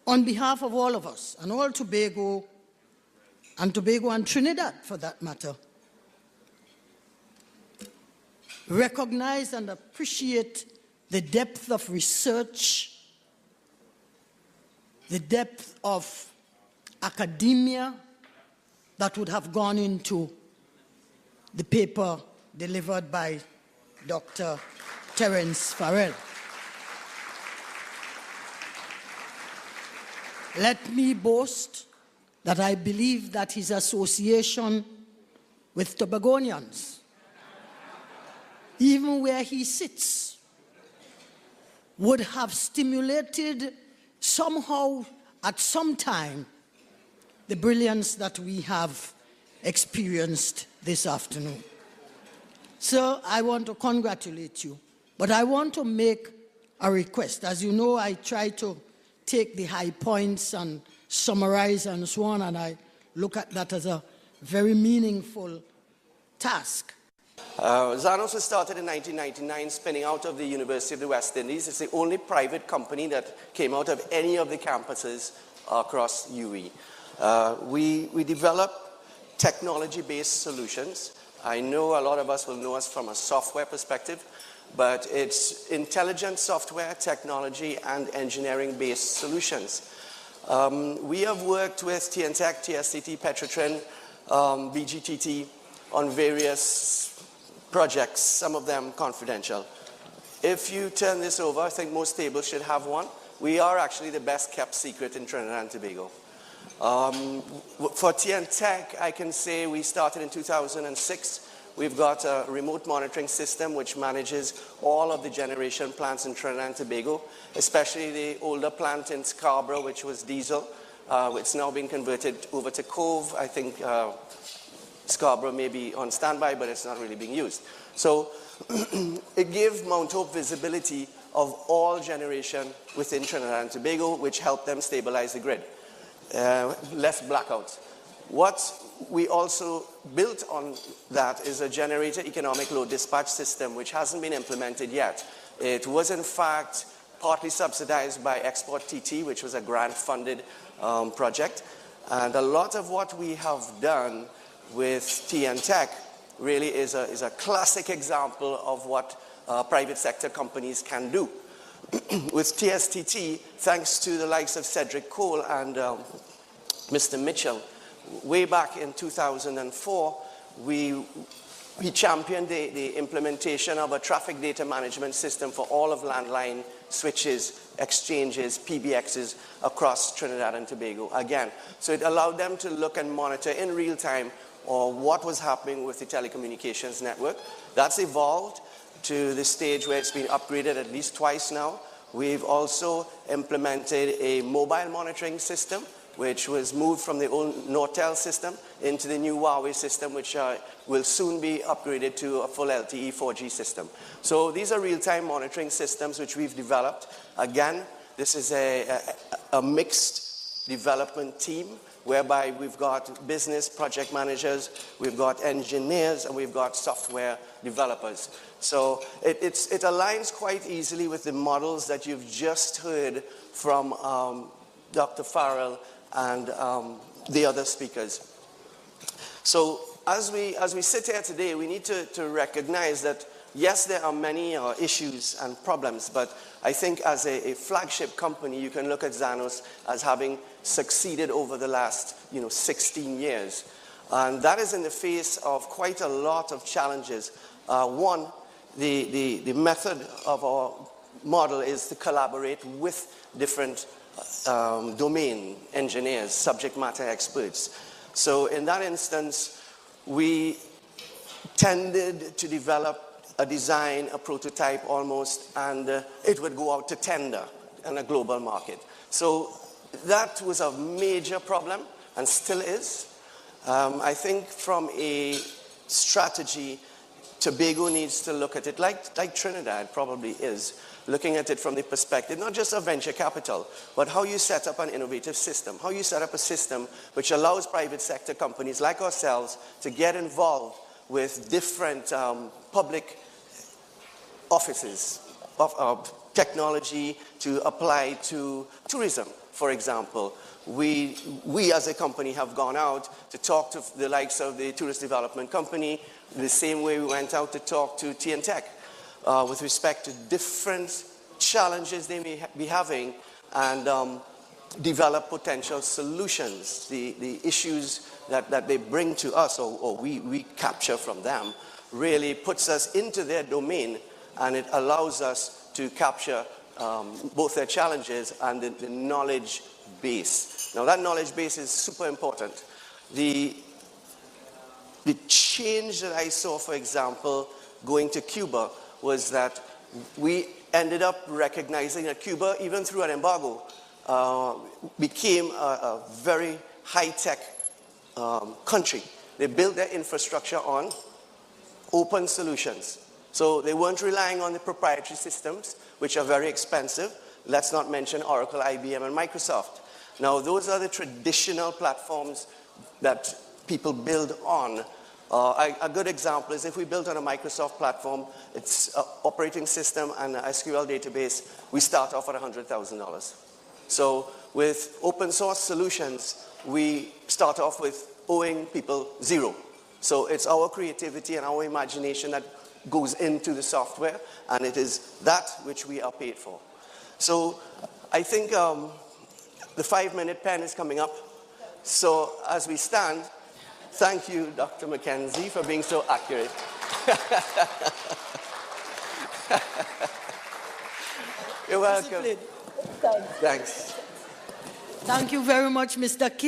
on behalf of all of us, and all Tobago and Trinidad for that matter, recognize and appreciate the depth of research, the depth of academia that would have gone into the paper delivered by Dr. Terence Farrell. Let me boast that I believe that his association with Tobagonians, even where he sits, would have stimulated somehow at some time the brilliance that we have experienced this afternoon. Sir, I want to congratulate you, but I want to make a request. As you know, I try to take the high points and summarize and so on, and I look at that as a very meaningful task. Ixanos was started in 1999, spinning out of the University of the West Indies. It's the only private company that came out of any of the campuses across UWI. We develop technology-based solutions. I know a lot of us will know us from a software perspective, but it's intelligent software, technology, and engineering-based solutions. We have worked with TNTech, TSTT, Petrotrin, BGTT on various projects, some of them confidential. If you turn this over, I think most tables should have one. We are actually the best kept secret in Trinidad and Tobago. For TNTech, I can say we started in 2006. We've got a remote monitoring system which manages all of the generation plants in Trinidad and Tobago, especially the older plant in Scarborough, which was diesel. It's now been converted over to Cove. I think Scarborough may be on standby, but it's not really being used. So it gave Mount Hope visibility of all generation within Trinidad and Tobago, which helped them stabilize the grid. Less blackouts. What we also built on that is a generator economic load dispatch system, which hasn't been implemented yet. It was in fact partly subsidized by Export TT, which was a grant-funded project. And a lot of what we have done with TNTech really is a classic example of what private sector companies can do. With TSTT, thanks to the likes of Cedric Cole and Mr. Mitchell, way back in 2004, we championed the implementation of a traffic data management system for all of landline switches, exchanges, PBXs across Trinidad and Tobago again. So it allowed them to look and monitor in real time what was happening with the telecommunications network. That's evolved to the stage where it's been upgraded at least twice now. We've also implemented a mobile monitoring system, which was moved from the old Nortel system into the new Huawei system, which will soon be upgraded to a full LTE 4G system. So these are real-time monitoring systems which we've developed. Again, this is a mixed development team whereby we've got business project managers, we've got engineers, and we've got software developers. So it aligns quite easily with the models that you've just heard from Dr. Farrell and the other speakers. So as we sit here today, we need to recognize that, yes, there are many issues and problems, but I think as a flagship company, you can look at Ixanos as having succeeded over the last 16 years. And that is in the face of quite a lot of challenges. One, the method of our model is to collaborate with different domain engineers, subject matter experts. So in that instance, we tended to develop a design, a prototype almost, and it would go out to tender in a global market. So that was a major problem and still is. I think from a strategy, Tobago needs to look at it like Trinidad probably is, looking at it from the perspective not just of venture capital, but how you set up an innovative system, how you set up a system which allows private sector companies like ourselves to get involved with different public offices, technology to apply to tourism, for example. We as a company have gone out to talk to the likes of the Tourist Development Company, the same way we went out to talk to TNTech with respect to different challenges they may be having, and develop potential solutions. The issues that they bring to us, or we capture from them, really puts us into their domain, and it allows us to capture both their challenges and the knowledge base. Now that knowledge base is super important. The change that I saw, for example, going to Cuba, was that we ended up recognizing that Cuba, even through an embargo, became a very high-tech country. They built their infrastructure on open solutions. So they weren't relying on the proprietary systems, which are very expensive. Let's not mention Oracle, IBM, and Microsoft. Now, those are the traditional platforms that people build on. A good example is if we built on a Microsoft platform, it's an operating system and an SQL database, we start off at $100,000. So with open source solutions, we start off with owing people zero. So it's our creativity and our imagination that goes into the software, and it is that which we are paid for. So I think the 5-minute pen is coming up. So as we stand, thank you, Dr. Mackenzie, for being so accurate. You're welcome. Thanks. Thanks. Thank you very much, Mr. King.